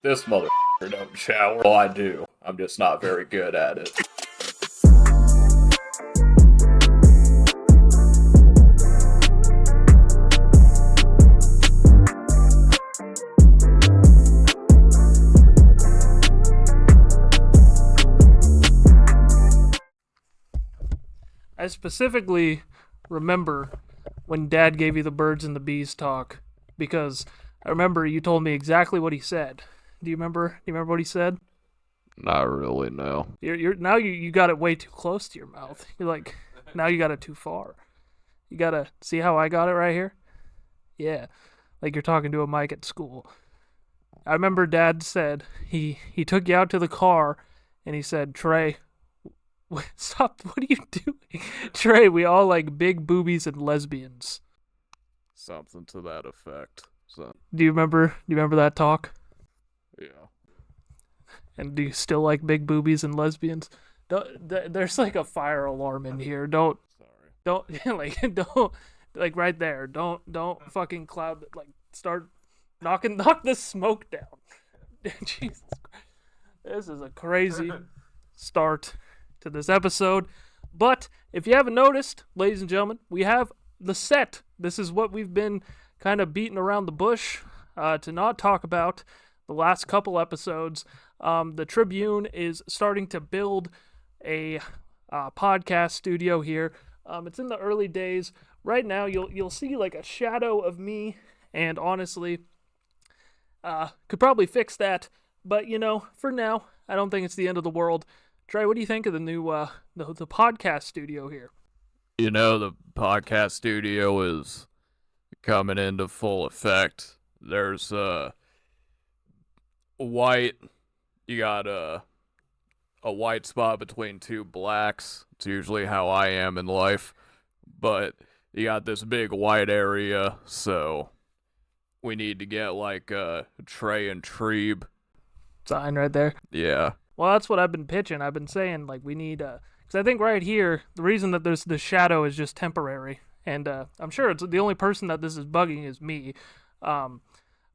This motherfucker don't shower. Well, I do. I'm just not very good at it. I specifically remember when Dad gave you the birds and the bees talk, because I remember you told me exactly what he said. Do you remember? What he said? Not really, no. You're now you got it way too close to your mouth. You're like, now you got it too far. You gotta see how I got it right here. Yeah, like you're talking to a mic at school. I remember Dad said he took you out to the car, and he said, Trey, stop! What are you doing, Trey? We all like big boobies and lesbians. Something to that effect. So. Do you remember that talk? Yeah. And do you still like big boobies and lesbians? There's like a fire alarm in here. Don't like right there. Don't fucking cloud, like start knock the smoke down. Jesus Christ. This is a crazy start to this episode. But if you haven't noticed, ladies and gentlemen, we have the set. This is what we've been kind of beating around the bush to not talk about the last couple episodes. The Tribune is starting to build a podcast studio here. It's in the early days. Right now, you'll see like a shadow of me, and honestly, could probably fix that. But for now, I don't think it's the end of the world. Trey, what do you think of the new the podcast studio here? The podcast studio is coming into full effect. There's white. You got a white spot between two blacks. It's usually how I am in life. But you got this big white area, so we need to get like a N Treeb sign right there. Yeah. Well, that's what I've been pitching. I've been saying like we need because I think right here the reason that there's the shadow is just temporary, and I'm sure it's the only person that this is bugging is me.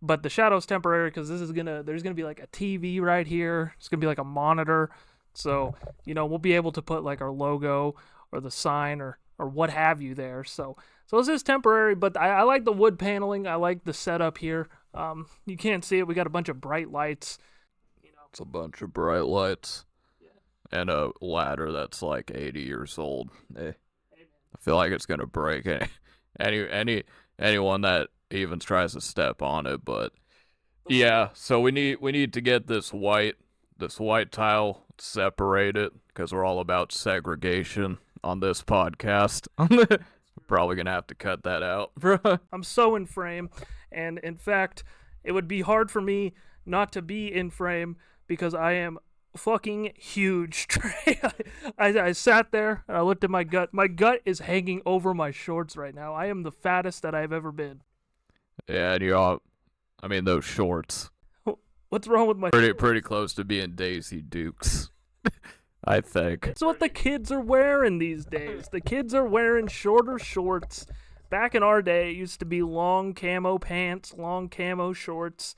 But the shadow's temporary because there's gonna be like a TV right here. It's gonna be like a monitor, so we'll be able to put like our logo or the sign or what have you there. So this is temporary, but I like the wood paneling. I like the setup here. You can't see it. We got a bunch of bright lights. It's a bunch of bright lights, and a ladder that's like 80 years old. I feel like it's gonna break anyone that even tries to step on it. But yeah, so we need to get this white tile separated because we're all about segregation on this podcast. We're probably gonna have to cut that out. I'm so in frame, and in fact, it would be hard for me not to be in frame because I am fucking huge, Trey. I sat there and I looked at my gut. My gut is hanging over my shorts right now. I am the fattest that I've ever been. Yeah, and those shorts. What's wrong with my pretty close to being Daisy Dukes, I think. It's what the kids are wearing these days. The kids are wearing shorter shorts. Back in our day, it used to be long camo pants, long camo shorts.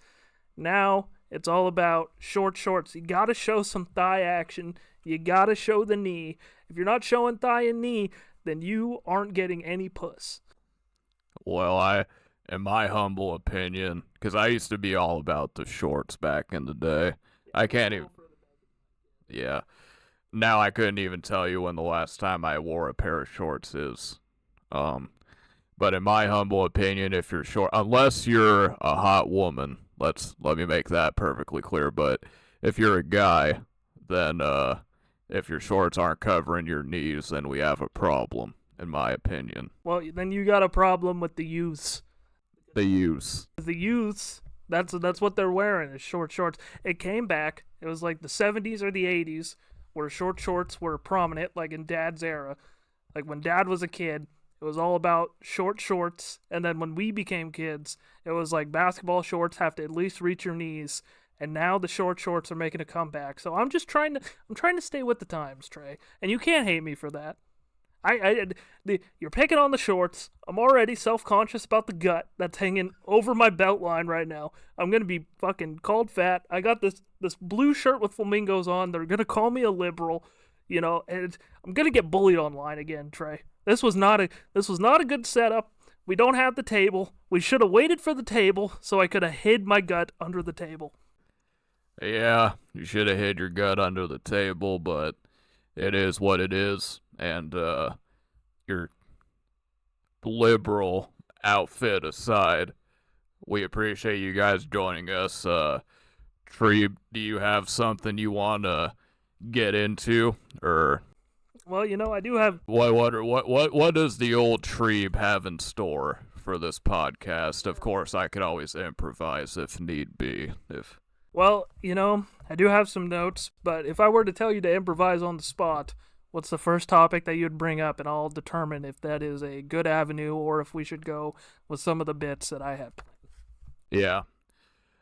Now, it's all about short shorts. You gotta show some thigh action. You gotta show the knee. If you're not showing thigh and knee, then you aren't getting any puss. Well, in my humble opinion, because I used to be all about the shorts back in the day. I can't even... Yeah. Now I couldn't even tell you when the last time I wore a pair of shorts is. But in my humble opinion, if you're short... Unless you're a hot woman... Let me make that perfectly clear. But if you're a guy, then if your shorts aren't covering your knees, then we have a problem, in my opinion. Well, then you got a problem with the youths. The youths. The youths. That's what they're wearing is short shorts. It came back. It was like the 70s or the 80s where short shorts were prominent, like in Dad's era. Like when Dad was a kid. It was all about short shorts, and then when we became kids, it was like basketball shorts have to at least reach your knees, and now the short shorts are making a comeback. So I'm trying to stay with the times, Trey, and you can't hate me for that. You're picking on the shorts. I'm already self-conscious about the gut that's hanging over my belt line right now. I'm gonna be fucking called fat. I got this blue shirt with flamingos on. They're gonna call me a liberal, and I'm gonna get bullied online again, Trey. This was not a good setup. We don't have the table. We should have waited for the table so I could have hid my gut under the table. Yeah, you should have hid your gut under the table, but it is what it is. And your liberal outfit aside, we appreciate you guys joining us. Treeb, do you have something you want to get into, or? Well, I do have. What does the old Treeb have in store for this podcast? Of course, I could always improvise if need be. Well, I do have some notes, but if I were to tell you to improvise on the spot, what's the first topic that you'd bring up, and I'll determine if that is a good avenue or if we should go with some of the bits that I have. Yeah.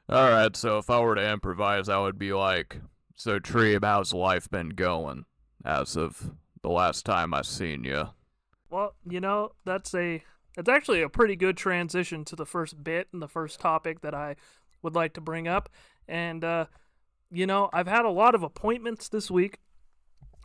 All right, so if I were to improvise, I would be like, so Treeb, how's life been going as of the last time I seen you? Well, that's actually a pretty good transition to the first bit and the first topic that I would like to bring up. And, I've had a lot of appointments this week.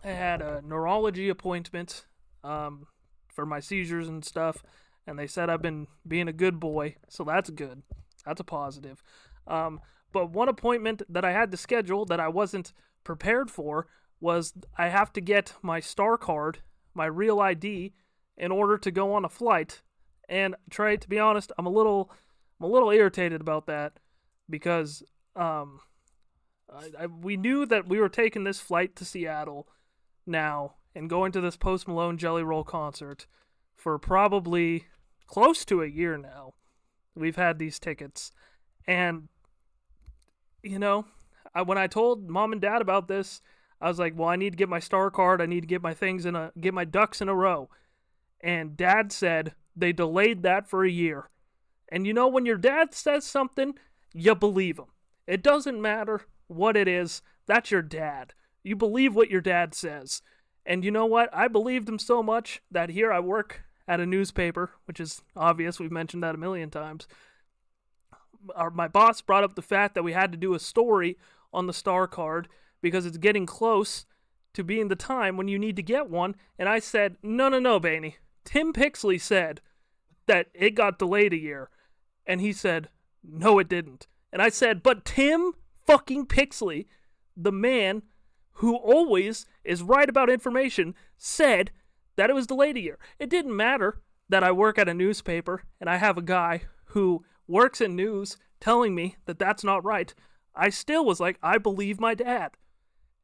I had a neurology appointment for my seizures and stuff, and they said I've been being a good boy, so that's good. That's a positive. But one appointment that I had to schedule that I wasn't prepared for was I have to get my Star card, my real ID, in order to go on a flight. And Trey, to be honest, I'm a little irritated about that because we knew that we were taking this flight to Seattle now and going to this Post Malone Jelly Roll concert for probably close to a year now. We've had these tickets. And, when I told Mom and Dad about this, I was like, well, I need to get my Star card. I need to get my get my ducks in a row. And Dad said they delayed that for a year. And when your dad says something, you believe him. It doesn't matter what it is. That's your dad. You believe what your dad says. And you know what? I believed him so much that here I work at a newspaper, which is obvious. We've mentioned that a million times. My boss brought up the fact that we had to do a story on the Star card because it's getting close to being the time when you need to get one. And I said, no, Baney. Tim Pixley said that it got delayed a year. And he said, no, it didn't. And I said, but Tim fucking Pixley, the man who always is right about information, said that it was delayed a year. It didn't matter that I work at a newspaper and I have a guy who works in news telling me that that's not right. I still was like, I believe my dad.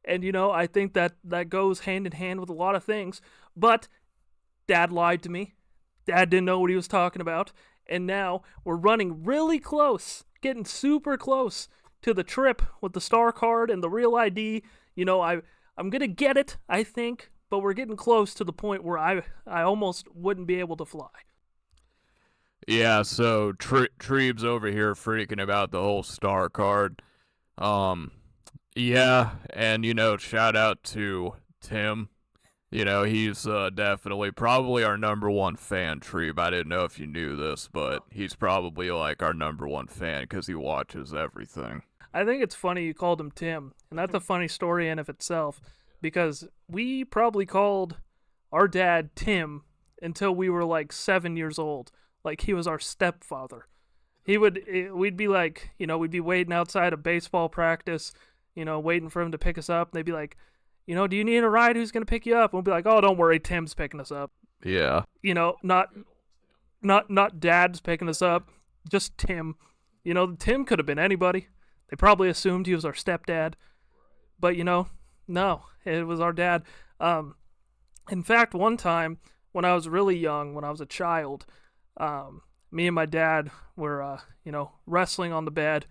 And, I think that goes hand in hand with a lot of things. But Dad lied to me. Dad didn't know what he was talking about. And now we're running really close, getting super close to the trip with the Star card and the real ID. I'm going to get it, I think. But we're getting close to the point where I almost wouldn't be able to fly. Yeah, so Treeb's over here freaking about the whole Star card. Yeah, and, shout out to Tim. He's definitely probably our number one fan, Treeb. I didn't know if you knew this, but he's probably like our number one fan because he watches everything. I think it's funny you called him Tim, and that's a funny story in of itself because we probably called our dad Tim until we were like 7 years old. Like he was our stepfather. We'd be like, we'd be waiting outside of baseball practice, waiting for him to pick us up. And they'd be like, do you need a ride? Who's going to pick you up? And we'll be like, oh, don't worry, Tim's picking us up. Yeah. Not Dad's picking us up, just Tim. Tim could have been anybody. They probably assumed he was our stepdad. But, no, it was our dad. In fact, one time when I was really young, when I was a child, me and my dad were, wrestling on the bed.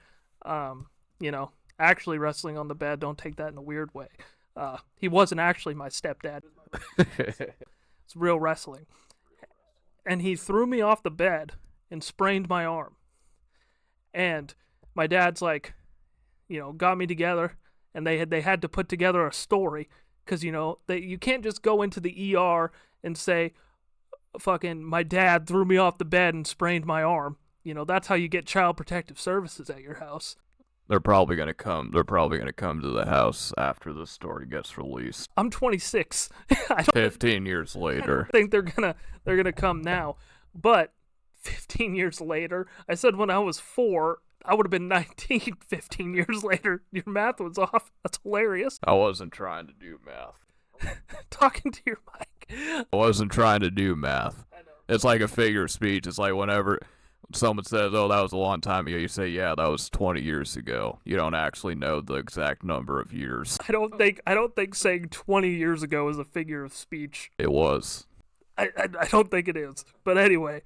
Actually wrestling on the bed. Don't take that in a weird way. He wasn't actually my stepdad. It's real wrestling. And he threw me off the bed and sprained my arm. And my dad's like, got me together, and they had to put together a story because you can't just go into the ER and say, fucking, my dad threw me off the bed and sprained my arm. That's how you get child protective services at your house. They're probably gonna come to the house after the story gets released. I'm 26. 15 years later. I think they're gonna come now, but 15 years later, I said when I was 4, I would have been 19 15 years later. Your math was off. That's hilarious. I wasn't trying to do math. Talking to your mic. I wasn't trying to do math. I know. It's like a figure of speech. It's like whenever someone says, "Oh, that was a long time ago," you say, "Yeah, that was 20 years ago." You don't actually know the exact number of years. I don't think saying 20 years ago is a figure of speech. It was. I don't think it is. But anyway,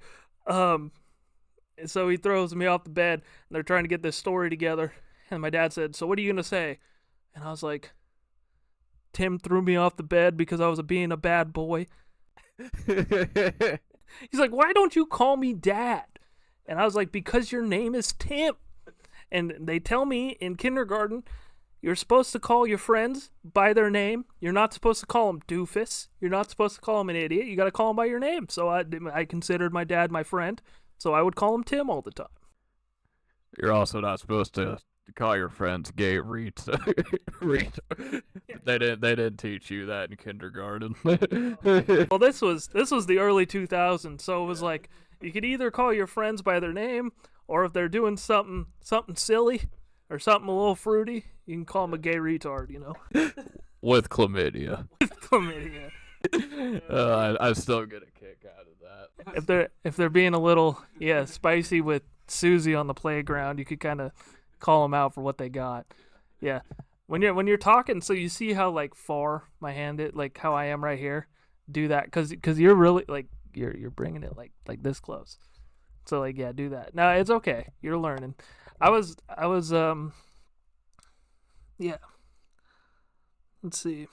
so he throws me off the bed, and they're trying to get this story together. And my dad said, "So what are you gonna say?" And I was like, "Tim threw me off the bed because I was being a bad boy." He's like, "Why don't you call me Dad?" And I was like, "Because your name is Tim." And they tell me in kindergarten, you're supposed to call your friends by their name. You're not supposed to call them doofus. You're not supposed to call them an idiot. You got to call them by your name. So I considered my dad my friend, so I would call him Tim all the time. You're also not supposed to call your friends gay reach. They didn't teach you that in kindergarten. Well, this was the early 2000s, so it was like you could either call your friends by their name, or if they're doing something still or something a little fruity, you can call them a gay retard, With chlamydia. Chlamydia. I still get a kick out of that. If they're being a little spicy with Susie on the playground, you could kind of call them out for what they got. Yeah. When you're talking, so you see how like far my hand is, like how I am right here. Do that because you're really like you're bringing it like this close. So like do that. No, it's okay. You're learning. I was yeah. Let's see.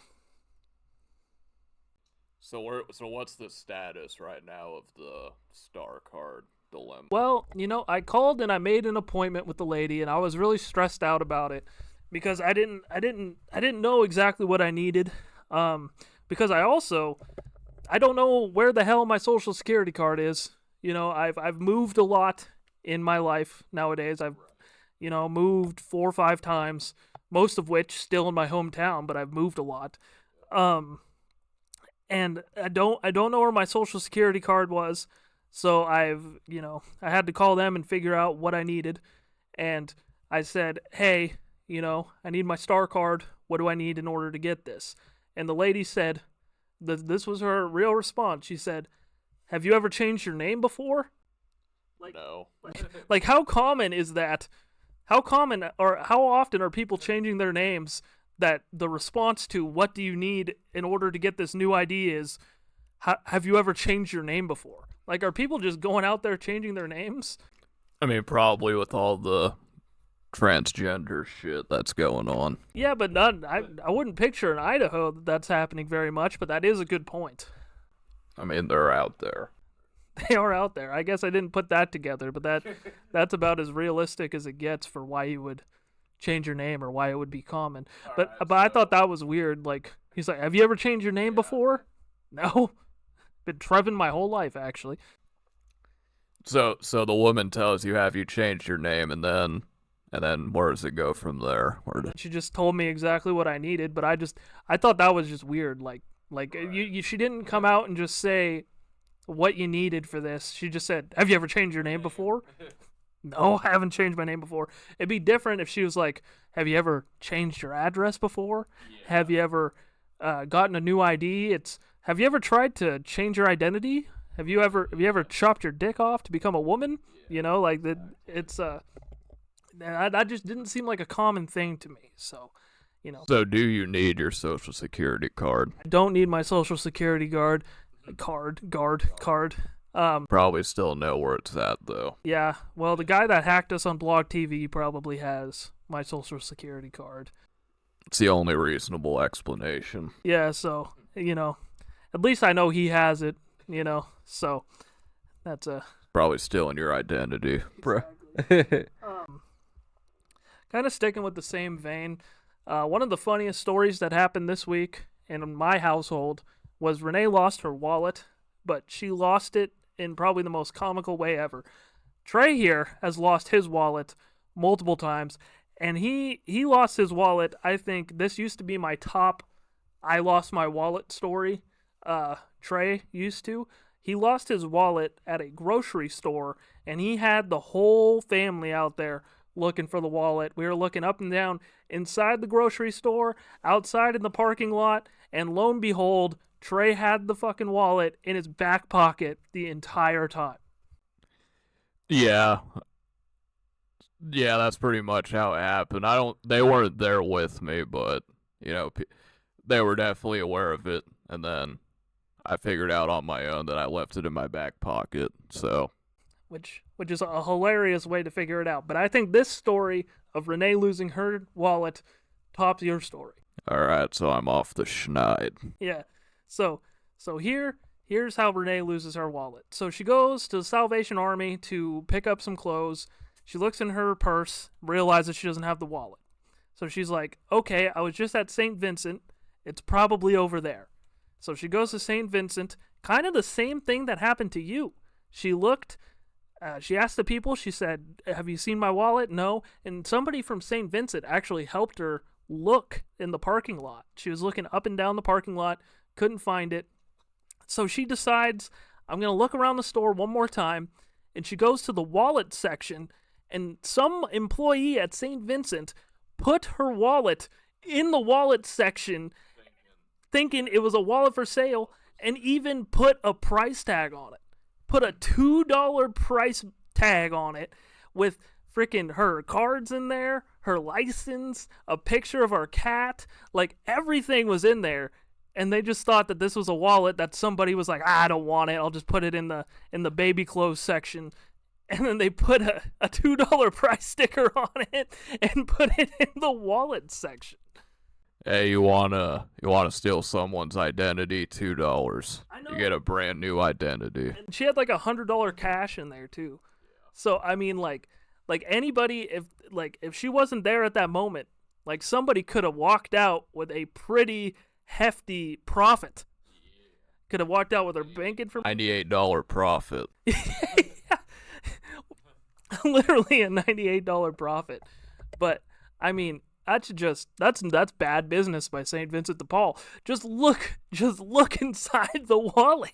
So what's the status right now of the star card dilemma? Well, I called and I made an appointment with the lady, and I was really stressed out about it because I didn't know exactly what I needed. Because I don't know where the hell my social security card is. I've moved a lot in my life nowadays. I've moved 4 or 5 times, most of which still in my hometown, but I've moved a lot. And I don't know where my social security card was. So I had to call them and figure out what I needed. And I said, "Hey, I need my star card. What do I need in order to get this?" And the lady said, this was her real response. She said, "Have you ever changed your name before?" No. Like how common is that? How common or how often are people changing their names that the response to what do you need in order to get this new ID is, have you ever changed your name before? Like, are people just going out there changing their names? I mean, probably with all the transgender shit that's going on. Yeah, but I wouldn't picture in Idaho that's happening very much, but that is a good point. I mean, they're out there. They are out there. I guess I didn't put that together, but that's about as realistic as it gets for why you would change your name or why it would be common. But I thought that was weird. Like, he's like, "Have you ever changed your name before?" No. Been Trevin my whole life, actually. So the woman tells you, "Have you changed your name?" and then where does it go from there? She just told me exactly what I needed, but I thought that was just weird. Like she didn't come out and just say what you needed for this. She just said, "Have you ever changed your name before?" No, I haven't changed my name before. It'd be different if she was like, "Have you ever changed your address before? Yeah. Have you ever gotten a new ID?" It's, "Have you ever tried to change your identity? Have you ever chopped your dick off to become a woman?" Yeah. Like that. It's that just didn't seem like a common thing to me. So, So do you need your social security card? I don't need my social security card. Probably still know where it's at, though. Yeah, well, the guy that hacked us on Blog TV probably has my social security card. It's the only reasonable explanation. Yeah, so, at least I know he has it, so that's probably still in your identity. Exactly. Kind of sticking with the same vein, one of the funniest stories that happened this week, in my household was Renee lost her wallet, but she lost it in probably the most comical way ever. Trey here has lost his wallet multiple times, and he lost his wallet. I think this used to be my top I lost my wallet story. Trey used to. He lost his wallet at a grocery store, and he had the whole family out there looking for the wallet. We were looking up and down inside the grocery store, outside in the parking lot, and lo and behold, Trey had the fucking wallet in his back pocket the entire time. Yeah. Yeah, that's pretty much how it happened. They weren't there with me, but, they were definitely aware of it, and then I figured out on my own that I left it in my back pocket, so. Which is a hilarious way to figure it out. But I think this story of Renee losing her wallet tops your story. Alright, so I'm off the schneid. Yeah. So here's how Renee loses her wallet. So she goes to the Salvation Army to pick up some clothes. She looks in her purse, realizes she doesn't have the wallet. So she's like, okay, I was just at St. Vincent. It's probably over there. So she goes to St. Vincent, kind of the same thing that happened to you. She looked, she asked the people, she said, have you seen my wallet? No. And somebody from St. Vincent actually helped her look in the parking lot. She was looking up and down the parking lot, couldn't find it. So she decides, I'm going to look around the store one more time. And she goes to the wallet section, and some employee at St. Vincent put her wallet in the wallet section, thinking it was a wallet for sale, and even put a price tag on it. Put a $2 price tag on it with freaking her cards in there, her license, a picture of her cat, like everything was in there. And they just thought that this was a wallet that somebody was like, I don't want it, I'll just put it in the baby clothes section. And then they put a $2 price sticker on it and put it in the wallet section. Hey, you wanna steal someone's identity? $2. I know. You get a brand new identity. And she had like $100 cash in there too. So I mean, like anybody, if she wasn't there at that moment, like somebody could have walked out with a pretty hefty profit. Could have walked out with her bank information. $98 profit. Literally a $98 profit. But I mean, that's bad business by St. Vincent de Paul. Just look inside the wallet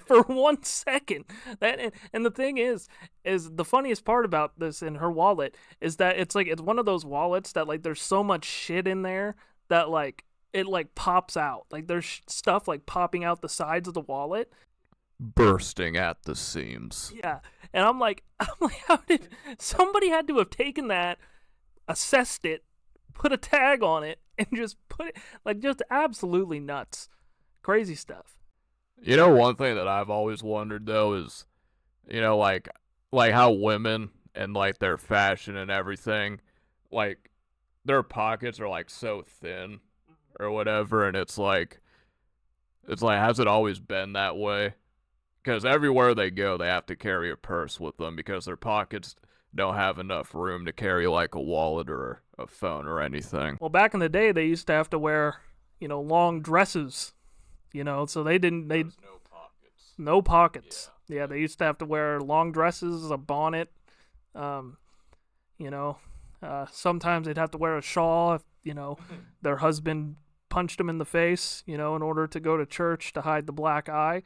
for 1 second. And the thing is the funniest part about this in her wallet is that it's one of those wallets that like there's so much shit in there that like it like pops out. Like there's stuff like popping out the sides of the wallet, bursting at the seams. Yeah. And I'm like, how did somebody had to have taken that, assessed it, put a tag on it, and just put it, like, just absolutely nuts. Crazy stuff. One thing that I've always wondered, though, is, like how women and, like, their fashion and everything, like, their pockets are, like, so thin or whatever, and it's like, has it always been that way? Because everywhere they go, they have to carry a purse with them because their pockets don't have enough room to carry like a wallet or a phone or anything. Well, back in the day, they used to have to wear, long dresses, so they didn't. No pockets. Yeah, they used to have to wear long dresses, a bonnet. Sometimes they'd have to wear a shawl if their husband punched them in the face, in order to go to church to hide the black eye.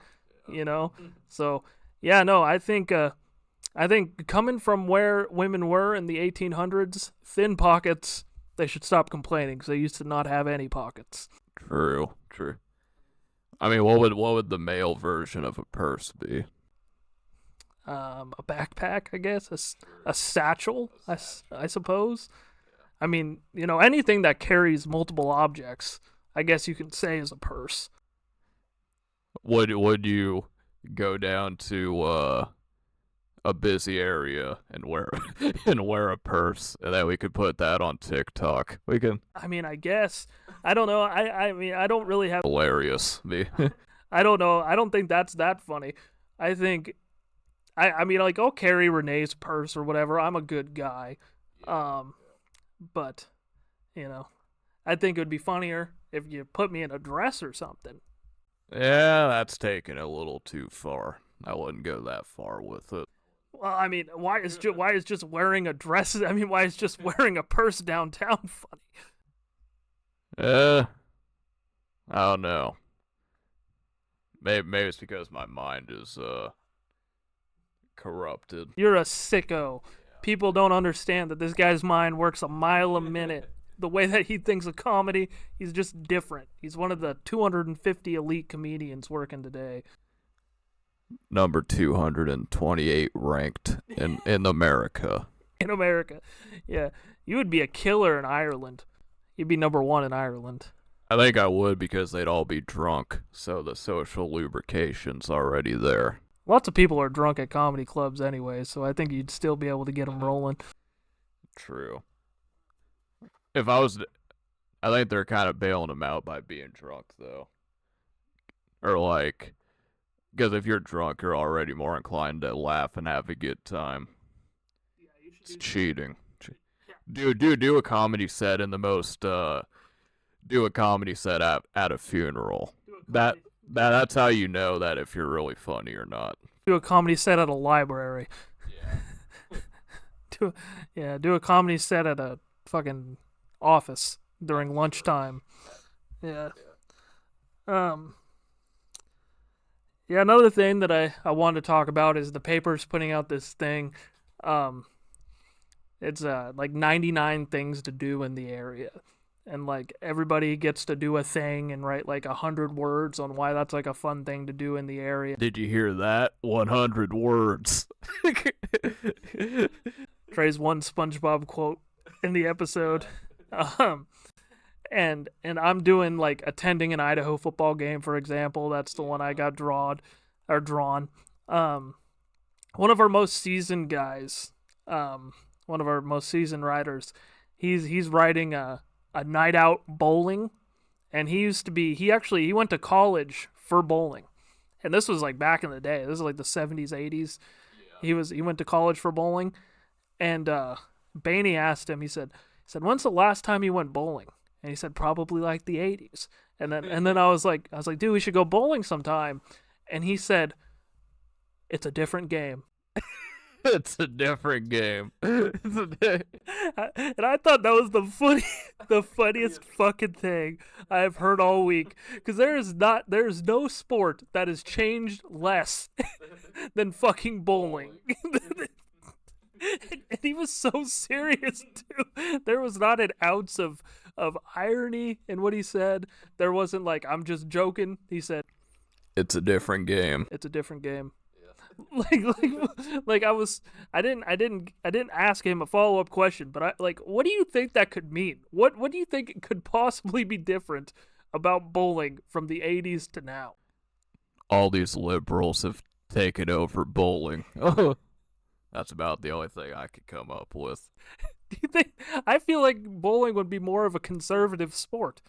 So yeah, no, I think coming from where women were in the 1800s, thin pockets, they should stop complaining because they used to not have any pockets. True. I mean, what would the male version of a purse be? A backpack, I guess, a satchel, I suppose. I mean, anything that carries multiple objects, I guess you could say is a purse. Would you go down to a busy area and wear a purse, and then we could put that on TikTok? We can. I mean, I guess. I don't know. I mean, I don't really have. Hilarious, me. I don't know. I don't think that's that funny. I think. I mean, like, I'll carry Renee's purse or whatever. I'm a good guy. But, I think it would be funnier if you put me in a dress or something. Yeah, that's taking it a little too far. I wouldn't go that far with it. Well, I mean, why is just wearing a dress? I mean, why is just wearing a purse downtown funny? I don't know. Maybe it's because my mind is corrupted. You're a sicko. People don't understand that this guy's mind works a mile a minute. The way that he thinks of comedy, he's just different. He's one of the 250 elite comedians working today. Number 228 ranked in America. In America. Yeah. You would be a killer in Ireland. You'd be number 1 in Ireland. I think I would because they'd all be drunk, so the social lubrication's already there. Lots of people are drunk at comedy clubs anyway, so I think you'd still be able to get them rolling. True. I think they're kind of bailing them out by being drunk, though. Or like, because if you're drunk, you're already more inclined to laugh and have a good time. It's cheating. Do a comedy set in the most, do a comedy set at a funeral. That's how you know that if you're really funny or not. Do a comedy set at a library. Yeah. Do a comedy set at a fucking office during lunchtime. Yeah. Yeah, another thing that I wanted to talk about is the paper's putting out this thing. It's like 99 things to do in the area. And like everybody gets to do a thing and write like 100 words on why that's like a fun thing to do in the area. Did you hear that? 100 words. Trey's one SpongeBob quote in the episode. And I'm doing like attending an Idaho football game, for example. That's the one I got drawn. One of our most seasoned guys, one of our most seasoned writers, he's writing a night out bowling, and he went to college for bowling, and this was like back in the day. This is like the 70s, 80s. Yeah. He went to college for bowling, and Baney asked him. He said, "When's the last time you went bowling?" And he said, "Probably like the 80s." And then I was like, "Dude, we should go bowling sometime." And he said, "It's a different game." It's a different game. And I thought that was the funniest fucking thing I've heard all week. Because there's no sport that has changed less than fucking bowling. And he was so serious too. There was not an ounce of irony in what he said. There wasn't like, I'm just joking. He said, "It's a different game." It's a different game. I didn't ask him a follow-up question, but what do you think that could mean? What do you think could possibly be different about bowling from the 80s to now? All these liberals have taken over bowling. That's about the only thing I could come up with. Do you think? I feel like bowling would be more of a conservative sport.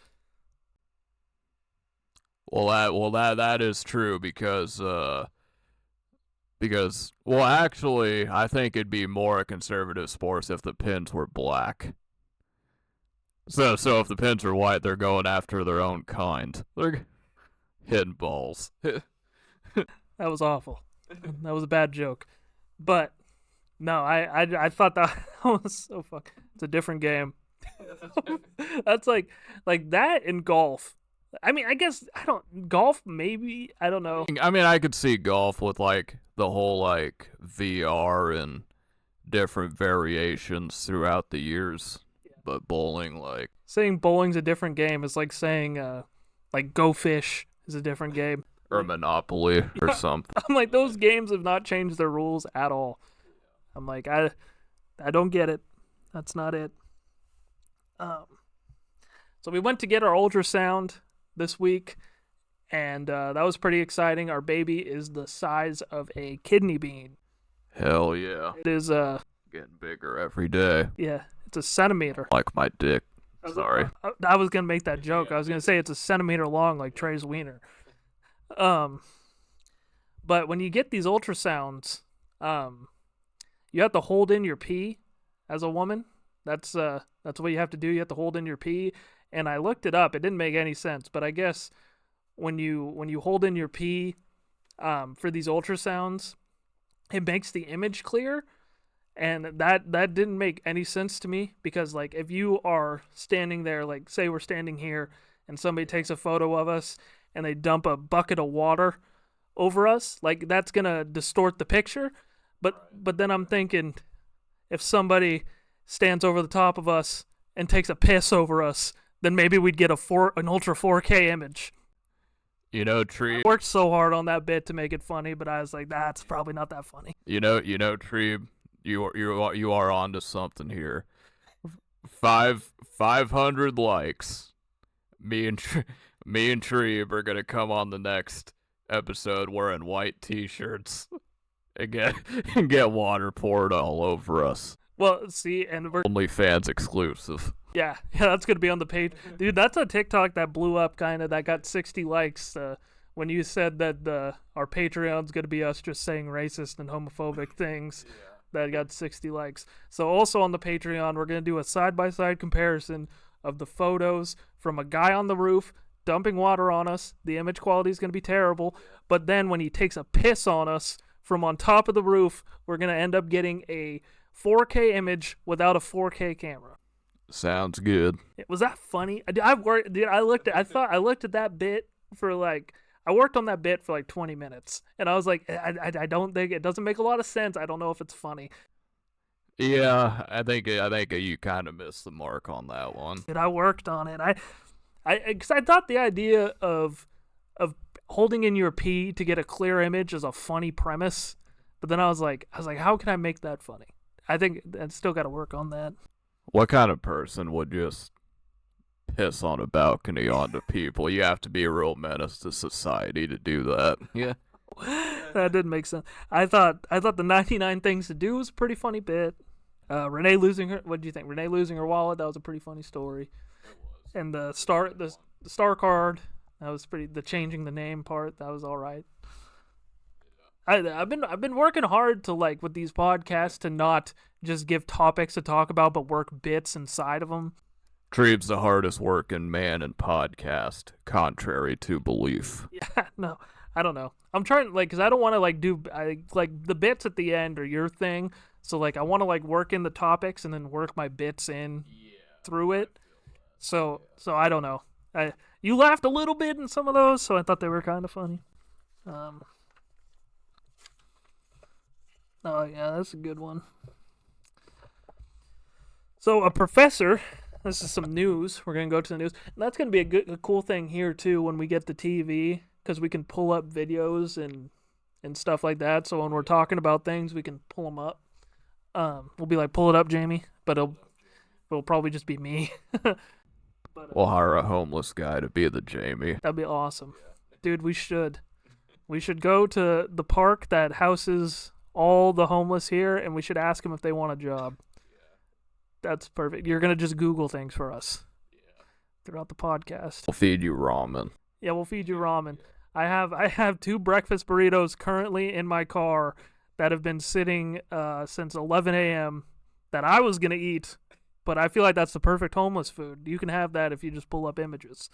Well, that is true because actually, I think it'd be more a conservative sport if the pins were black. So if the pins are white, they're going after their own kind. They're hitting balls. That was awful. That was a bad joke. But no, I thought that was so fuck. It's a different game. That's like that in golf. I mean, I guess golf maybe, I don't know. I mean, I could see golf with like the whole like VR and different variations throughout the years. Yeah. But bowling, like saying bowling's a different game is like saying like Go Fish is a different game. Or Monopoly or something. I'm like, those games have not changed their rules at all. I'm like, I don't get it. That's not it. So we went to get our ultrasound this week, and that was pretty exciting. Our baby is the size of a kidney bean. Hell yeah. It is getting bigger every day. Yeah, it's a centimeter. Like my dick. Sorry. I was gonna make that joke. I was gonna say it's a centimeter long, like Trey's wiener. But when you get these ultrasounds, you have to hold in your pee as a woman. That's what you have to do. You have to hold in your pee. And I looked it up. It didn't make any sense, but I guess when you hold in your pee for these ultrasounds, it makes the image clear. And that didn't make any sense to me, because like if you are standing there, like say we're standing here and somebody takes a photo of us and they dump a bucket of water over us, like that's gonna distort the picture. But then I'm thinking, if somebody stands over the top of us and takes a piss over us, then maybe we'd get an Ultra 4K image. You know, Treeb. I worked so hard on that bit to make it funny, but I was like, that's probably not that funny. You know, Treeb. You are onto something here. 500 likes. Me and Treeb are gonna come on the next episode wearing white T-shirts and get water poured all over us. Well, see, and we're OnlyFans exclusive. Yeah, that's gonna be on the page, dude. That's a TikTok that blew up, that got 60 likes. When you said that our Patreon's gonna be us just saying racist and homophobic things. Yeah. That got 60 likes. So also on the Patreon, we're going to do a side-by-side comparison of the photos from a guy on the roof dumping water on us. The image quality is going to be terrible. But then when he takes a piss on us from on top of the roof, we're going to end up getting a 4K image without a 4K camera. Sounds good. Was that funny? I looked at that bit for I worked on that bit for 20 minutes, and I was like, I don't think it doesn't make a lot of sense. I don't know if it's funny. Yeah, I think you kind of missed the mark on that one. Dude, I worked on it. Because I thought the idea of holding in your pee to get a clear image is a funny premise, but then I was like, how can I make that funny? I think I still got to work on that. What kind of person would just piss on a balcony onto people? You have to be a real menace to society to do that. Yeah. That didn't make sense. I thought the 99 things to do was a pretty funny bit. Renee losing her, what do you think? Renee losing her wallet, that was a pretty funny story. It was. And the star card, that was pretty, the changing the name part, that was all right. I've been working hard to with these podcasts to not just give topics to talk about, but work bits inside of them. Treeb's the hardest working man in podcast, contrary to belief. Yeah, no, I don't know. I'm trying because I don't want to do the bits at the end are your thing. So I want to work in the topics and then work my bits in through it. So I don't know. You laughed a little bit in some of those, so I thought they were kind of funny. Oh yeah, that's a good one. So a professor. This is some news. We're going to go to the news. And that's going to be a cool thing here, too, when we get the TV, because we can pull up videos and stuff like that. So when we're talking about things, we can pull them up. We'll be like, pull it up, Jamie. But it'll probably just be me. We'll hire a homeless guy to be the Jamie. That'd be awesome. Dude, we should. We should go to the park that houses all the homeless here, and we should ask them if they want a job. That's perfect. You're going to just Google things for us throughout the podcast. We'll feed you ramen. Yeah, we'll feed you ramen. I have 2 breakfast burritos currently in my car that have been sitting since 11 a.m. that I was going to eat, but I feel like that's the perfect homeless food. You can have that if you just pull up images.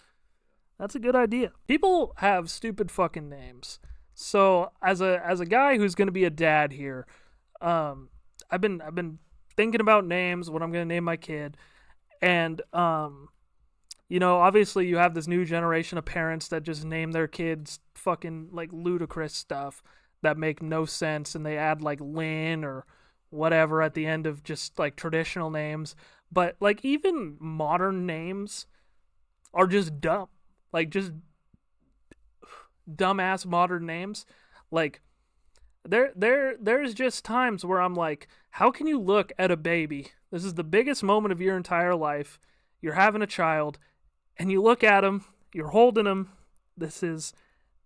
That's a good idea. People have stupid fucking names. So as a guy who's going to be a dad here, I've been thinking about names, what I'm going to name my kid. And, obviously you have this new generation of parents that just name their kids fucking, ludicrous stuff that make no sense. And they add, Lynn or whatever at the end of just, traditional names. But, even modern names are just dumb. Just dumbass modern names. There's just times where I'm like, how can you look at a baby? This is the biggest moment of your entire life. You're having a child, and you look at him, you're holding him. This is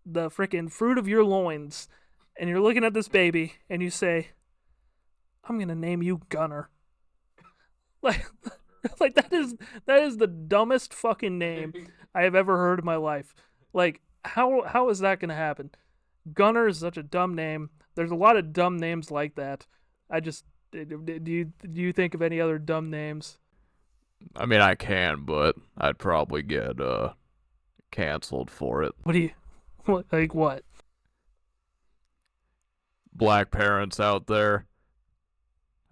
the freaking fruit of your loins. And you're looking at this baby, and you say, I'm going to name you Gunner. That is the dumbest fucking name I have ever heard in my life. How is that going to happen? Gunner is such a dumb name. There's a lot of dumb names like that. Do you think of any other dumb names? I mean, I can, but I'd probably get canceled for it. What? Black parents out there,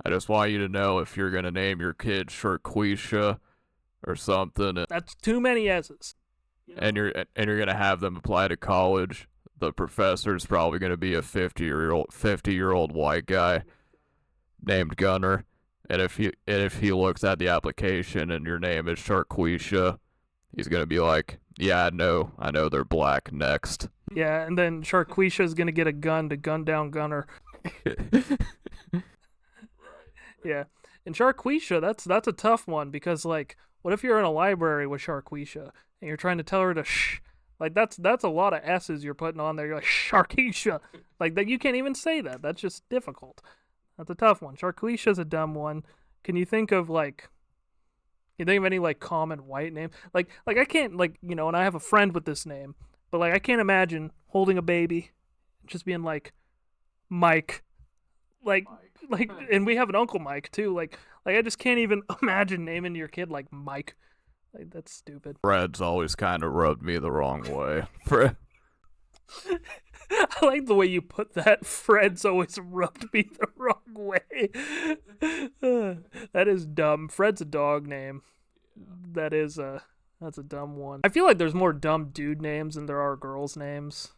I just want you to know if you're gonna name your kid Sharquisha or something, That's too many S's. and you're gonna have them apply to college, the professor's probably gonna be a 50-year-old white guy named Gunner, and if he looks at the application and your name is Sharquisha, he's gonna be like, yeah, I know they're black. Next. Yeah, and then Sharquisha is gonna get a gun to gun down Gunner. Yeah, and Sharquisha, that's a tough one because like, what if you're in a library with Sharquisha and you're trying to tell her to shh? Like that's a lot of S's you're putting on there. You're like Sharquisha, like that. You can't even say that. That's just difficult. That's a tough one. Sharquisha's a dumb one. Can you think of like? You think of any like common white name? Like I can't like and I have a friend with this name, but like I can't imagine holding a baby, just being like, Mike, like, and we have an Uncle Mike too. Like I just can't even imagine naming your kid like Mike. Like that's stupid. Fred's always kind of rubbed me the wrong way. Fred. I like the way you put that. Fred's always rubbed me the wrong way. That is dumb. Fred's a dog name. That's a dumb one. I feel like there's more dumb dude names than there are girls' names.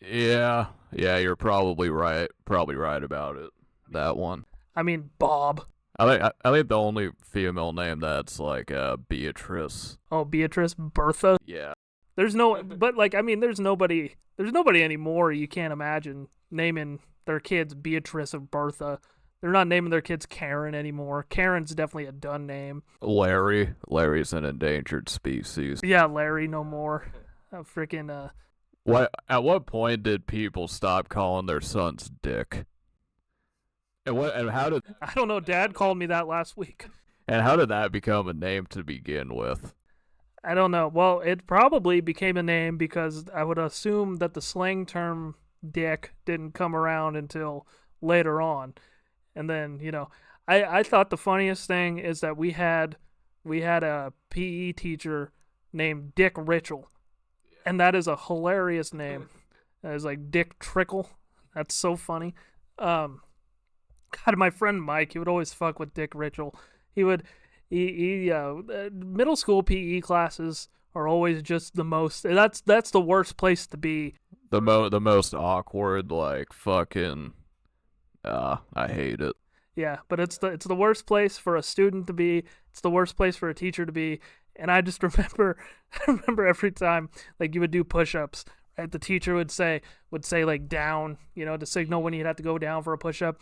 Yeah, you're probably right. Probably right about it. That one. I mean, Bob. I think the only female name that's like Beatrice. Oh, Beatrice, Bertha. Yeah. There's nobody anymore you can't imagine naming their kids Beatrice or Bertha. They're not naming their kids Karen anymore. Karen's definitely a done name. Larry's an endangered species. Yeah, Larry no more. At what point did people stop calling their sons Dick? And how did I don't know, Dad called me that last week. And how did that become a name to begin with? I don't know. Well, it probably became a name because I would assume that the slang term dick didn't come around until later on. And then, I thought the funniest thing is that we had a PE teacher named Dick Ritchell. And that is a hilarious name. It was like Dick Trickle. That's so funny. God, my friend Mike, he would always fuck with Dick Ritchell. Middle school PE classes are always just the most. That's the worst place to be. The most awkward, like fucking. I hate it. Yeah, but it's the worst place for a student to be. It's the worst place for a teacher to be. And I just remember every time like you would do push-ups, right? The teacher would say like down, to signal when you'd have to go down for a push-up.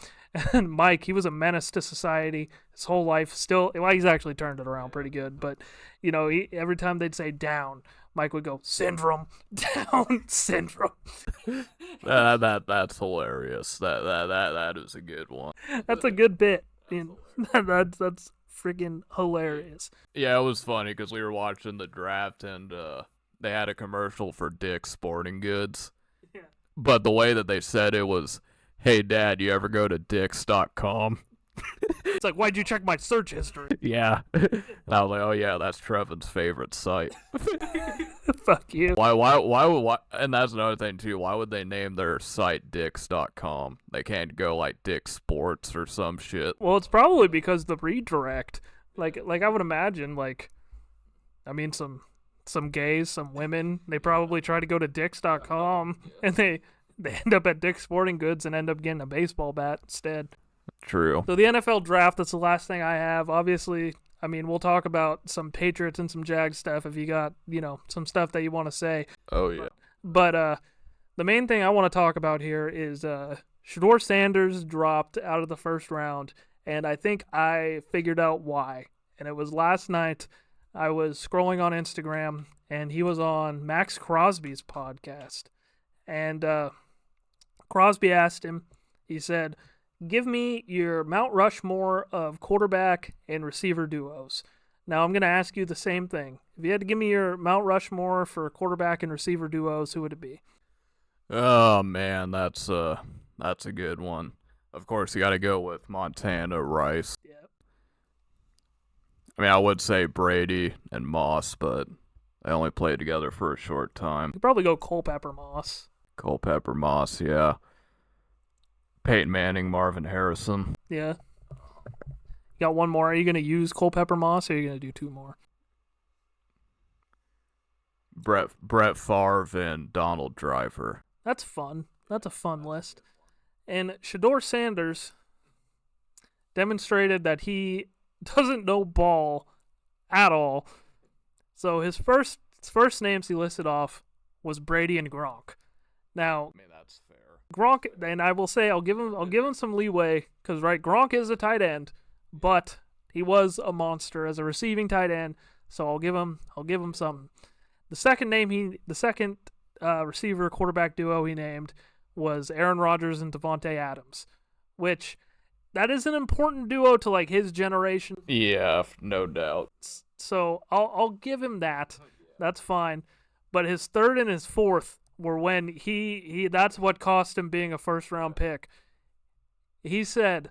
And Mike, he was a menace to society his whole life. Still, well, he's actually turned it around pretty good. But every time they'd say down, Mike would go syndrome, down, syndrome. That's hilarious. That is a good one. That's a good bit. That's freaking hilarious. Yeah, it was funny because we were watching the draft and they had a commercial for Dick's Sporting Goods. Yeah. But the way that they said it was, "Hey Dad, you ever go to Dicks.com?" It's like, why'd you check my search history? Yeah. And I was like, oh yeah, that's Trevin's favorite site. Fuck you. Why, and that's another thing too, why would they name their site Dicks.com? They can't go like Dick Sports or some shit. Well, it's probably because the redirect. Like I would imagine, some gays, some women, they probably try to go to Dicks.com and they end up at Dick's Sporting Goods and end up getting a baseball bat instead. True. So the NFL draft, that's the last thing I have. Obviously, we'll talk about some Patriots and some Jags stuff if you got, some stuff that you want to say. Oh, yeah. But the main thing I want to talk about here is Sheddur Sanders dropped out of the first round, and I think I figured out why. And it was last night. I was scrolling on Instagram, and he was on Max Crosby's podcast. And Crosby asked him, he said, "Give me your Mount Rushmore of quarterback and receiver duos." Now, I'm going to ask you the same thing. If you had to give me your Mount Rushmore for quarterback and receiver duos, who would it be? Oh, man, that's a good one. Of course, you got to go with Montana, Rice. Yep. I mean, I would say Brady and Moss, but they only played together for a short time. You could probably go Culpepper Moss. Culpepper, Moss, yeah. Peyton Manning, Marvin Harrison. Yeah. You got one more. Are you going to use Culpepper Moss, or are you going to do two more? Brett Favre and Donald Driver. That's fun. That's a fun list. And Sheddur Sanders demonstrated that he doesn't know ball at all. So his first names he listed off was Brady and Gronk. Now, I mean, that's fair. Gronk, and I will say I'll give him some leeway because right, Gronk is a tight end, but he was a monster as a receiving tight end. So I'll give him some. The second receiver quarterback duo he named was Aaron Rodgers and Devontae Adams, which that is an important duo to like his generation. Yeah, no doubt. So I'll give him that. That's fine. But his third and his fourth were when he that's what cost him being a first round pick. He said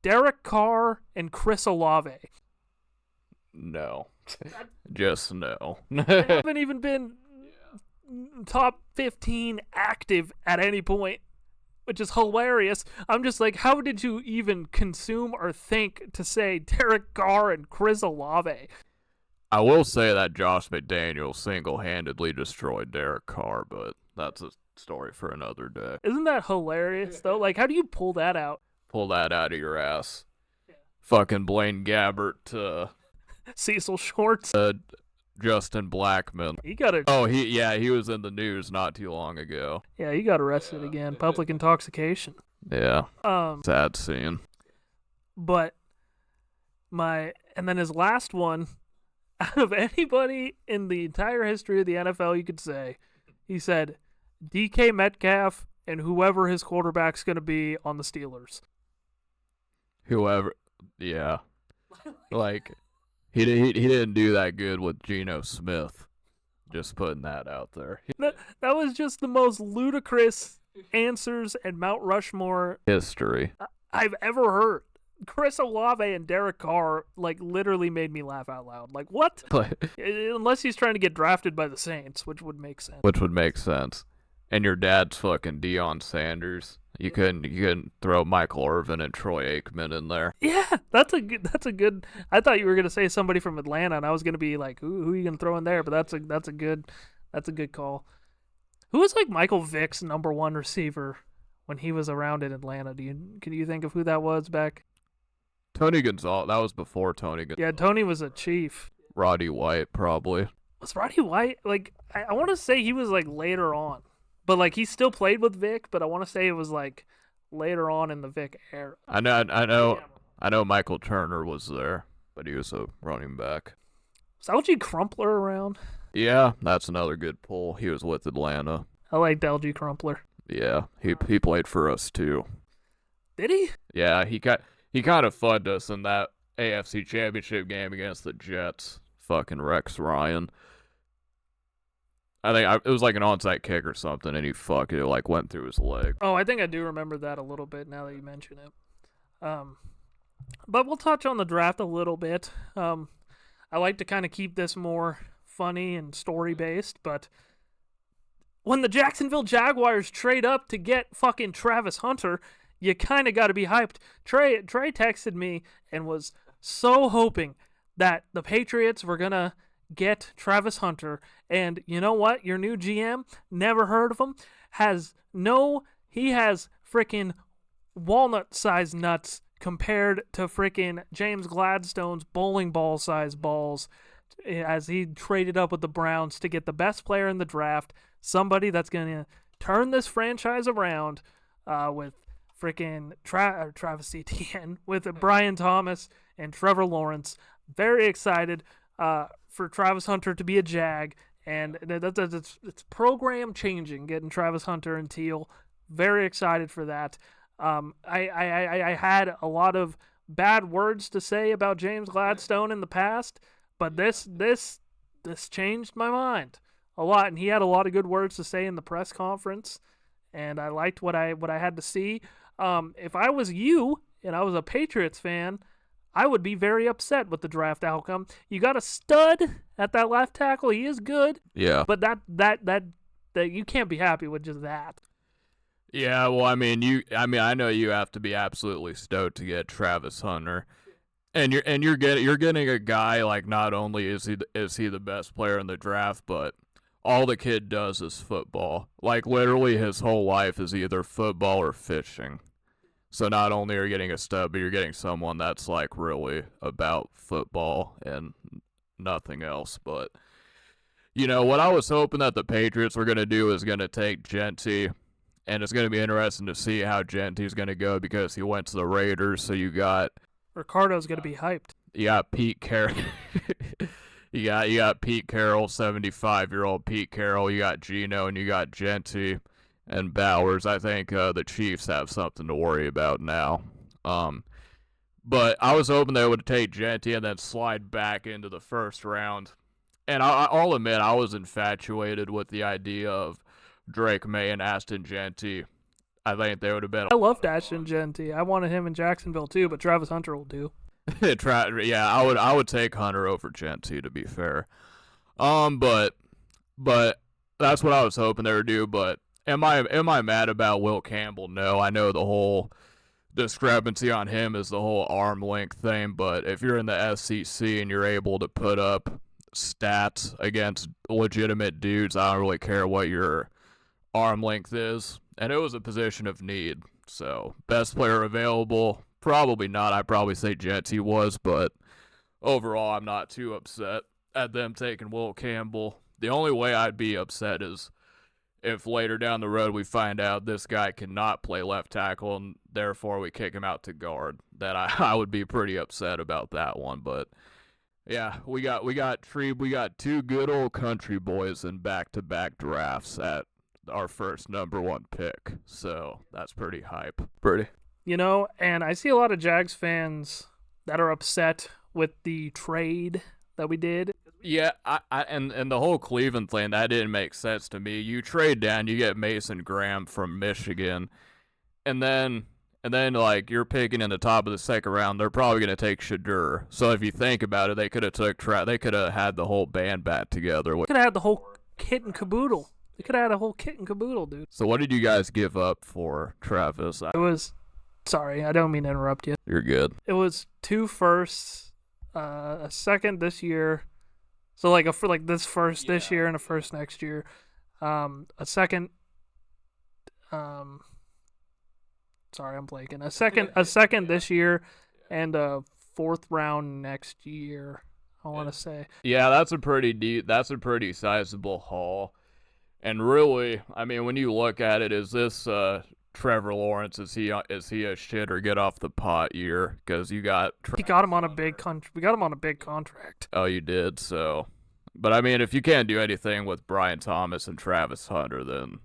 Derek Carr and Chris Olave. No. Just no. They haven't even been top 15 active at any point, which is hilarious. I'm just like, how did you even consume or think to say Derek Carr and Chris Olave? I will say that Josh McDaniels single-handedly destroyed Derek Carr, but that's a story for another day. Isn't that hilarious, though? Like, how do you pull that out? Pull that out of your ass. Yeah. Fucking Blaine Gabbert to... Cecil Shorts. Justin Blackman. He got it. Oh, he was in the news not too long ago. Yeah, he got arrested again. Public intoxication. Yeah. Sad scene. But and then his last one, out of anybody in the entire history of the NFL, you could say, he said DK Metcalf and whoever his quarterback's going to be on the Steelers. Whoever, yeah. Like, he didn't do that good with Geno Smith. Just putting that out there. That was just the most ludicrous answers and Mount Rushmore history I've ever heard. Chris Olave and Derek Carr, like, literally made me laugh out loud. Like, what? Unless he's trying to get drafted by the Saints, which would make sense. And your dad's fucking Deion Sanders. You couldn't throw Michael Irvin and Troy Aikman in there. Yeah, that's a good. I thought you were gonna say somebody from Atlanta, and I was gonna be like, who are you gonna throw in there? But that's a good call. Who was like Michael Vick's number one receiver when he was around in Atlanta? Can you think of who that was back? Tony Gonzalez. That was before Tony Gonzalez. Yeah, Tony was a Chief. Roddy White, probably. Was Roddy White, like, I want to say he was, like, later on. But, like, he still played with Vic, but I want to say it was, like, later on in the Vic era. I know Michael Turner was there, but he was a running back. Was LG Crumpler around? Yeah, that's another good pull. He was with Atlanta. I liked LG Crumpler. Yeah, he played for us, too. Did he? Yeah, he kind of fudded us in that AFC Championship game against the Jets. Fucking Rex Ryan. I think it was like an onside kick or something, and it like went through his leg. Oh, I think I do remember that a little bit now that you mention it. But we'll touch on the draft a little bit. I like to kind of keep this more funny and story-based, but when the Jacksonville Jaguars trade up to get fucking Travis Hunter, you kind of got to be hyped. Trey texted me and was so hoping that the Patriots were going to get Travis Hunter. And you know what? Your new GM, never heard of him, he has freaking walnut-sized nuts compared to freaking James Gladstone's bowling ball-sized balls as he traded up with the Browns to get the best player in the draft, somebody that's going to turn this franchise around with freaking Travis Etienne, with Brian Thomas and Trevor Lawrence. Very excited for Travis Hunter to be a Jag, and it's program changing getting Travis Hunter and Teal. Very excited for that. I had a lot of bad words to say about James Gladstone in the past, but this changed my mind a lot, and he had a lot of good words to say in the press conference, and I liked what I had to see. If I was you and I was a Patriots fan, I would be very upset with the draft outcome. You got a stud at that left tackle. He is good. Yeah. But that you can't be happy with just that. Yeah, well, I mean, I know you have to be absolutely stoked to get Travis Hunter, and you're getting a guy like not only is he the best player in the draft, but all the kid does is football. Like literally his whole life is either football or fishing. So not only are you getting a stud, but you're getting someone that's like really about football and nothing else. But you know what I was hoping that the Patriots were gonna do is gonna take Genty. And it's going to be interesting to see how Genty's going to go because he went to the Raiders. So you got Ricardo's going to be hyped. You got Pete Carroll. you got Pete Carroll, 75-year-old Pete Carroll. You got Geno and you got Genty and Bowers. I think the Chiefs have something to worry about now. But I was hoping they would take Genty and then slide back into the first round. And I'll admit I was infatuated with the idea of Drake May and Ashton Genty. I think they would have been. I loved Ashton Genty. I wanted him in Jacksonville too, but Travis Hunter will do. Yeah, I would take Hunter over Genty, to be fair. But that's what I was hoping they would do. But am I mad about Will Campbell? No, I know the whole discrepancy on him is the whole arm length thing. But if you're in the SEC and you're able to put up stats against legitimate dudes, I don't really care what your arm length is, and it was a position of need. So best player available, probably not. I'd probably say Genty was, but overall I'm not too upset at them taking Will Campbell. The only way I'd be upset is if later down the road we find out this guy cannot play left tackle and therefore we kick him out to guard. Then I would be pretty upset about that one. But yeah, we got Treeb, we got two good old country boys in back-to-back drafts at our first number one pick, so that's pretty hype. You know, and I see a lot of Jags fans that are upset with the trade that we did. Yeah, and the whole Cleveland thing, that didn't make sense to me. You trade down, you get Mason Graham from Michigan, and then like you're picking in the top of the second round, they're probably gonna take Sheddur. So if you think about it, they could have had the whole band back together. Could have had the whole kit and caboodle. They could have had a whole kit and caboodle, dude. So what did you guys give up for Travis? It was, sorry, I don't mean to interrupt you. You're good. It was 2 firsts, a second this year. So like this first this year and a first next year. A second. Sorry, I'm blanking. A second this year, and a 4th round next year. I want to say. Yeah, that's a pretty sizable haul. And really, I mean, when you look at it, is this Trevor Lawrence? Is he a shit or get off the pot year? Because you got we got him on a big contract. Oh, you did. So, but I mean, if you can't do anything with Brian Thomas and Travis Hunter, then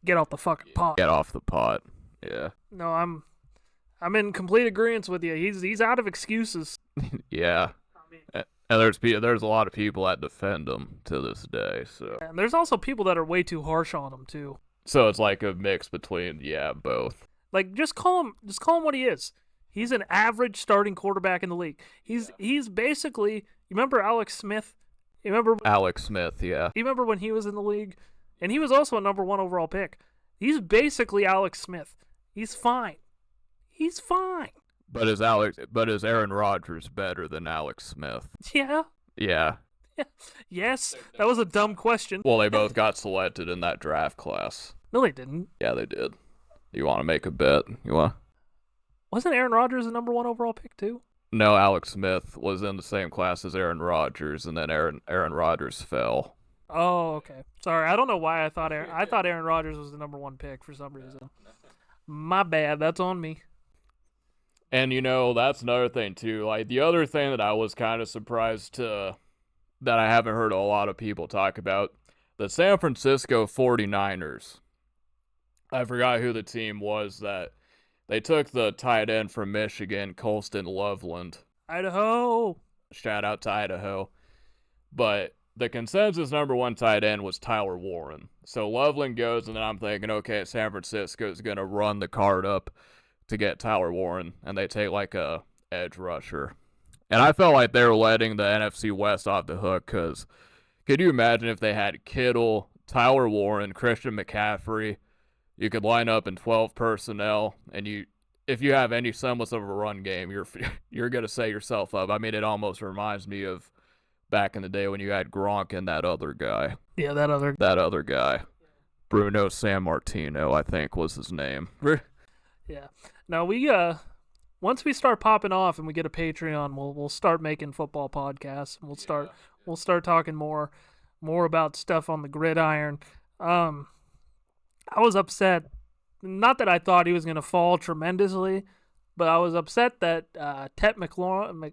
get off the fucking pot. Get off the pot. Yeah. No, I'm in complete agreement with you. He's out of excuses. Yeah. And there's a lot of people that defend him to this day. So. And there's also people that are way too harsh on him too. So it's like a mix between both. Like just call him what he is. He's an average starting quarterback in the league. He's basically, you remember Alex Smith? Alex Smith, yeah. You remember when he was in the league? And he was also a number 1 overall pick. He's basically Alex Smith. He's fine. But is Aaron Rodgers better than Alex Smith? Yeah. Yeah. Yes. That was a dumb question. Well, they both got selected in that draft class. No, they didn't. Yeah, they did. You want to make a bet? Wasn't Aaron Rodgers a number 1 overall pick too? No, Alex Smith was in the same class as Aaron Rodgers, and then Aaron Rodgers fell. Oh, okay. Sorry, I don't know why I thought Aaron Rodgers was the number 1 pick for some reason. My bad. That's on me. And, that's another thing, too. Like, the other thing that I was kind of surprised that I haven't heard a lot of people talk about, the San Francisco 49ers. I forgot who the team was that they took the tight end from Michigan, Colston Loveland. Idaho. Shout out to Idaho. But the consensus number 1 tight end was Tyler Warren. So Loveland goes, and then I'm thinking, okay, San Francisco is going to run the card up to get Tyler Warren, and they take like a edge rusher. And I felt like they were letting the NFC West off the hook, because could you imagine if they had Kittle, Tyler Warren, Christian McCaffrey? You could line up in 12 personnel, and if you have any semblance of a run game, you're gonna set yourself up. I mean, it almost reminds me of back in the day when you had Gronk and that other guy. Yeah, that other guy. Bruno Sammartino, I think was his name. Yeah. Now we once we start popping off and we get a Patreon, we'll start making football podcasts. We'll start talking more about stuff on the gridiron. I was upset. Not that I thought he was going to fall tremendously, but I was upset that Tet McMillan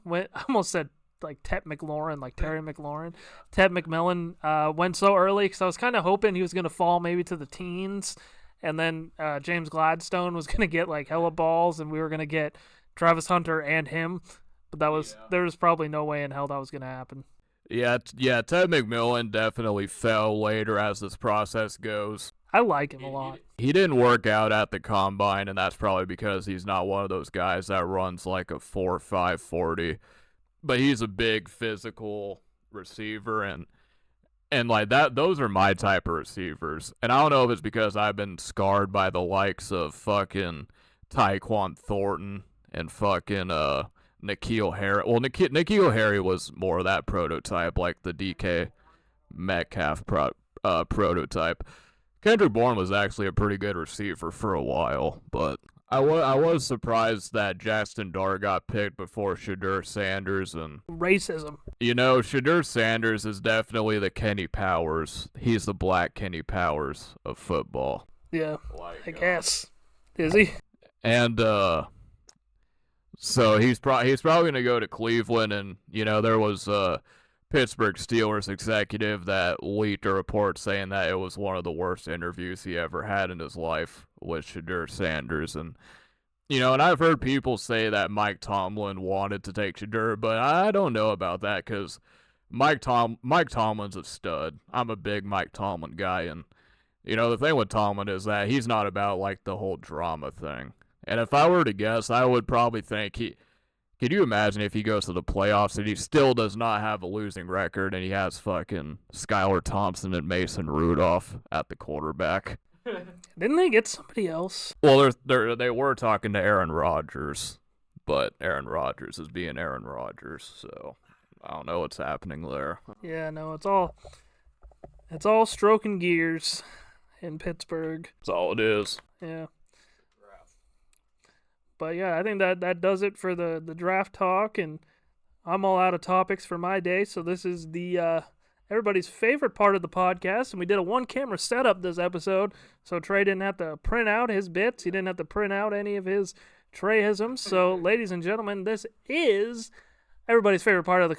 went. I almost said like Tet McLaurin, like Terry McLaurin. Tet McMillan went so early, because I was kind of hoping he was going to fall maybe to the teens, and then James Gladstone was going to get like hella balls, and we were going to get Travis Hunter and him. But there was probably no way in hell that was going to happen. Yeah, Ted McMillan definitely fell later as this process goes. I like him a lot. He didn't work out at the combine, and that's probably because he's not one of those guys that runs like a 4.5 40. But he's a big physical receiver, and like that, those are my type of receivers. And I don't know if it's because I've been scarred by the likes of fucking Tyquan Thornton and fucking N'Keal Harry. Well, N'Keal Harry was more of that prototype, like the DK Metcalf prototype. Kendrick Bourne was actually a pretty good receiver for a while, but I was surprised that Jackson Dart got picked before Sheddur Sanders. And racism. You know, Sheddur Sanders is definitely the Kenny Powers. He's the black Kenny Powers of football. Yeah, I guess. Is he? And so he's probably going to go to Cleveland, and you know, there was Pittsburgh Steelers executive that leaked a report saying that it was one of the worst interviews he ever had in his life with Sheddur Sanders. And you know, and I've heard people say that Mike Tomlin wanted to take Sheddur, but I don't know about that, because Mike Tomlin's a stud. I'm a big Mike Tomlin guy, and you know, the thing with Tomlin is that he's not about like the whole drama thing. And if I were to guess, I would probably think could you imagine if he goes to the playoffs and he still does not have a losing record, and he has fucking Skylar Thompson and Mason Rudolph at the quarterback? Didn't they get somebody else? Well, they were talking to Aaron Rodgers, but Aaron Rodgers is being Aaron Rodgers, so I don't know what's happening there. Yeah, no, it's all stroking gears in Pittsburgh. That's all it is. Yeah. But yeah, I think that does it for the draft talk, and I'm all out of topics for my day, so this is the everybody's favorite part of the podcast, and we did a one-camera setup this episode, so Trey didn't have to print out his bits, he didn't have to print out any of his Trayisms, so ladies and gentlemen, this is everybody's favorite part of the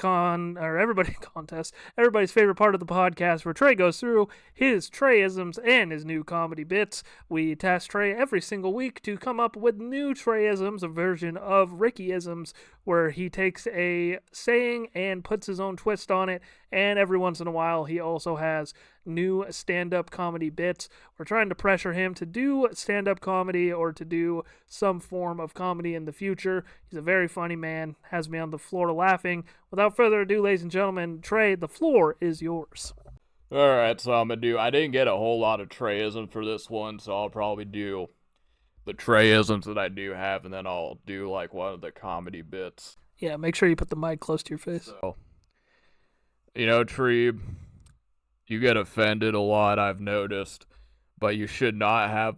everybody's favorite part of the podcast, where Trey goes through his Trayisms and his new comedy bits. We task Trey every single week to come up with new Trayisms, a version of Rickyisms, where he takes a saying and puts his own twist on it, and every once in a while he also has new stand-up comedy bits. We're trying to pressure him to do stand-up comedy or to do some form of comedy in the future. He's a very funny man, has me on the floor laughing. Without further ado, ladies and gentlemen, Trey, the floor is yours. Alright, so I didn't get a whole lot of Trayism for this one, so I'll probably do the Trayisms that I do have, and then I'll do like one of the comedy bits. Yeah, make sure you put the mic close to your face. So, you know, Treeb, you get offended a lot, I've noticed, but you should not have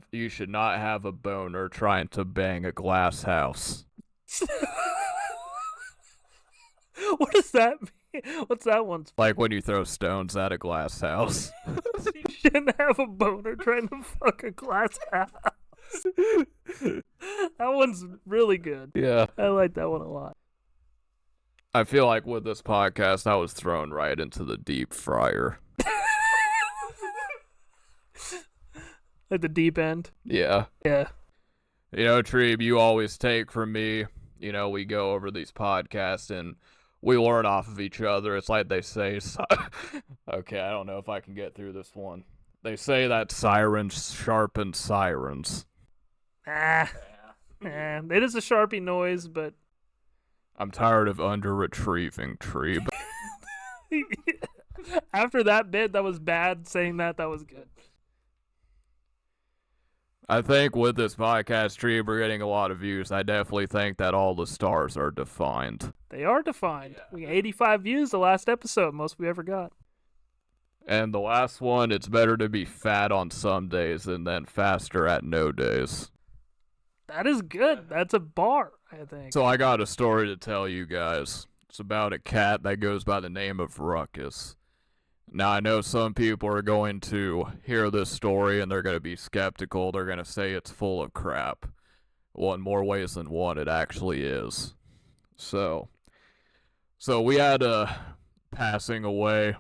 a boner trying to bang a glass house. What does that mean? What's that one? Like when you throw stones at a glass house. You shouldn't have a boner trying to fuck a glass house. That one's really good. Yeah. I like that one a lot. I feel like with this podcast, I was thrown right into the deep fryer. At the deep end? Yeah. Yeah. You know, Treeb, you always take from me. You know, we go over these podcasts and we learn off of each other. It's like they say, okay, I don't know if I can get through this one. They say that sirens sharpen sirens. It is a Sharpie noise, but I'm tired of under-retrieving Treeb. after that bit that was bad, saying that was good. I think with this podcast, Treeb, we're getting a lot of views. I definitely think that all the stars are defined. They are defined. We got 85 views the last episode, most we ever got. And the last one, it's better to be fat on some days and then faster at no days. That is good. That's a bar, I think. So I got a story to tell you guys. It's about a cat that goes by the name of Ruckus. Now, I know some people are going to hear this story and they're going to be skeptical. They're going to say it's full of crap. Well, in more ways than one, it actually is. So we had a passing away.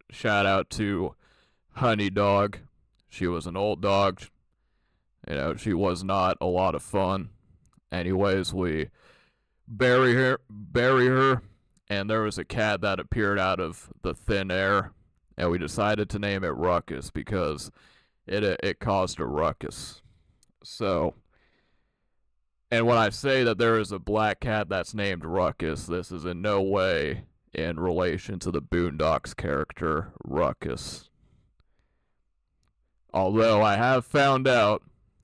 Shout out to Honey Dog. She was an old dog. You know, she was not a lot of fun. Anyways, we bury her, and there was a cat that appeared out of the thin air, and we decided to name it Ruckus because it caused a ruckus. So, and when I say that there is a black cat that's named Ruckus, this is in no way in relation to the Boondocks character Ruckus. Although I have found out,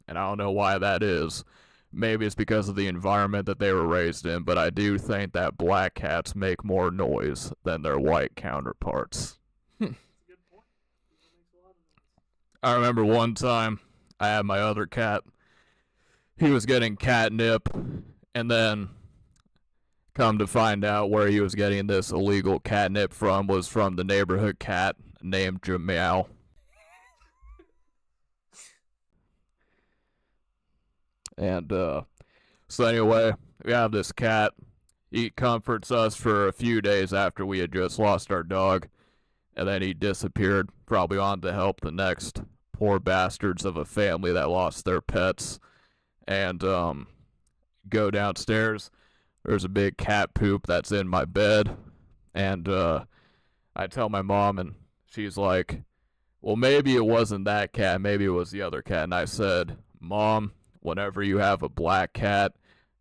and I don't know why that is, maybe it's because of the environment that they were raised in, but I do think that black cats make more noise than their white counterparts. I remember one time I had my other cat. He was getting catnip, and then come to find out where he was getting this illegal catnip from was from the neighborhood cat named Jamal. And so anyway, we have this cat. He comforts us for a few days after we had just lost our dog, and then he disappeared, probably on to help the next poor bastards of a family that lost their pets. And go downstairs. There's a big cat poop that's in my bed, and I tell my mom, and she's like, well, maybe it wasn't that cat, maybe it was the other cat. And I said, Mom, whenever you have a black cat,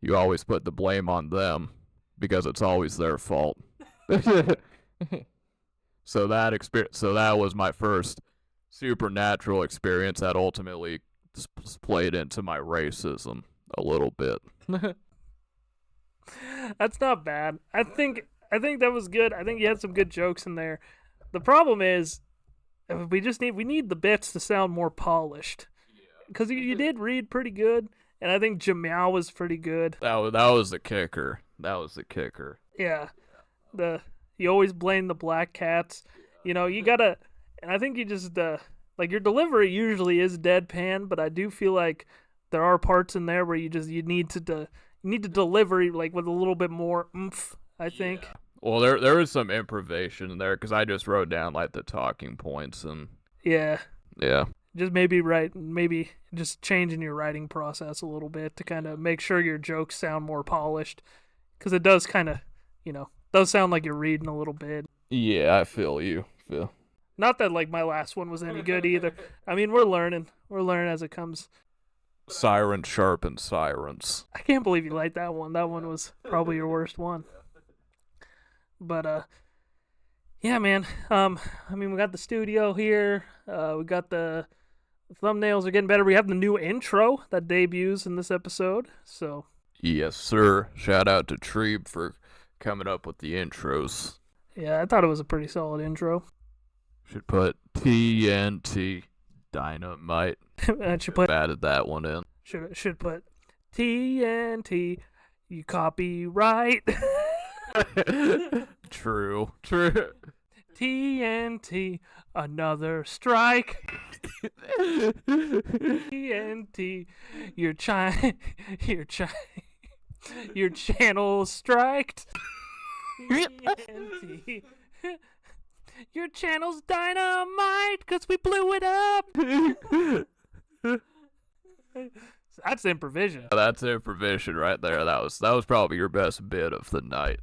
you always put the blame on them because it's always their fault. So that was my first supernatural experience that ultimately played into my racism a little bit. That's not bad. I think that was good. I think you had some good jokes in there. The problem is we need the bits to sound more polished. Because you did read pretty good, and I think Jamal was pretty good. That was the kicker. Yeah. You always blame the black cats. You know, you gotta, and I think you just like your delivery usually is deadpan, but I do feel like there are parts in there where you need to deliver like with a little bit more oomph, I think. Yeah. Well, there is some improvisation in there because I just wrote down like the talking points and yeah. Just maybe just changing your writing process a little bit to kind of make sure your jokes sound more polished, because it does kind of, does sound like you're reading a little bit. Yeah, I feel you. Not that like my last one was any good either. I mean, we're learning as it comes. Siren sharpen sirens. I can't believe you liked that one. That one was probably your worst one. But yeah, man. I mean, we got the studio here. We got the thumbnails are getting better. We have the new intro that debuts in this episode. So yes, sir. Shout out to Treeb for coming up with the intros. Yeah, I thought it was a pretty solid intro. Should put TNT Dynamite. I should put added that one in. Should put TNT. You copyright. True. TNT, another strike. TNT, your channel striked. TNT, your channel's dynamite, 'cause we blew it up. That's improvisation. That's improvisation right there. That was probably your best bit of the night.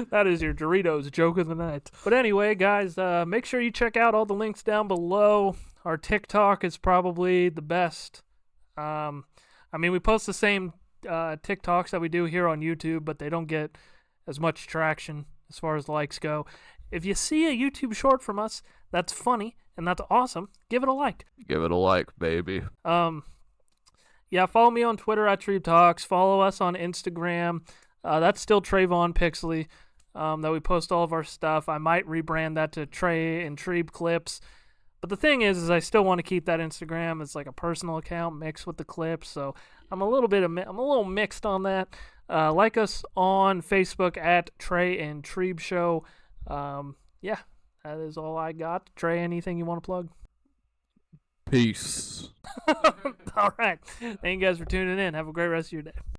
That is your Doritos joke of the night. But anyway, guys, make sure you check out all the links down below. Our TikTok is probably the best I mean, we post the same TikToks that we do here on YouTube, but they don't get as much traction as far as likes go. If you see a YouTube short from us that's funny and that's awesome, give it a like. Give it a like, baby. Yeah, follow me on Twitter at Treeb Talks. Follow us on Instagram. That's still Trayvon Pixley. That we post all of our stuff. I might rebrand that to Trey and Treeb Clips. But the thing is I still want to keep that Instagram as like a personal account mixed with the clips. So I'm a little mixed on that. Like us on Facebook at Trey and Treeb Show. Yeah, that is all I got. Trey, anything you want to plug? Peace. All right. Thank you guys for tuning in. Have a great rest of your day.